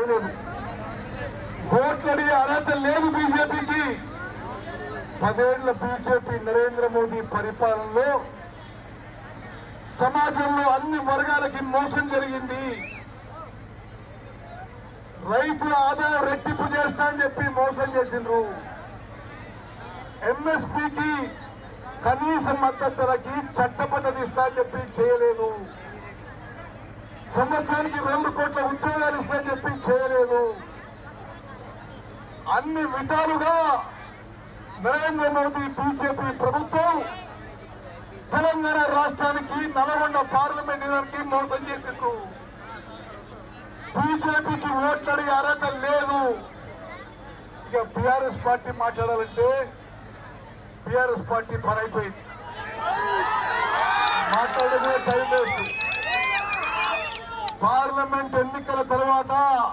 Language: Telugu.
చేయలేదు. ఓట్లడి అర్హత లేదు బీజేపీకి. 10 ఏళ్ల బీజేపీ నరేంద్ర మోదీ పరిపాలనలో సమాజంలో అన్ని వర్గాలకి మోసం జరిగింది. రైతుల ఆదాయం రెట్టింపు చేస్తా అని చెప్పి మోసం చేసిండ్రు. ఎంఎస్పీకి కనీస మద్దతు ధరకి చట్టబద్ధత ఇస్తా అని చెప్పి చేయలేదు. సంవత్సరానికి 2 కోట్ల ఉద్యోగాలు ఇస్తా అని చెప్పి చేయలేదు. అన్ని విధాలుగా నరేంద్ర మోదీ బీజేపీ ప్రభుత్వం తెలంగాణ రాష్ట్రానికి నల్గొండ పార్లమెంట్ గారికి మోసం చేసిండ్రు. బీజేపీకి ఓట్లడి అర్హత లేదు. ఇక బీఆర్ఎస్ పార్టీ మాట్లాడాలంటే బీఆర్ఎస్ పార్టీ పని అయిపోయింది. మాట్లాడమే టైం లేదు. పార్లమెంట్ ఎన్నికల తర్వాత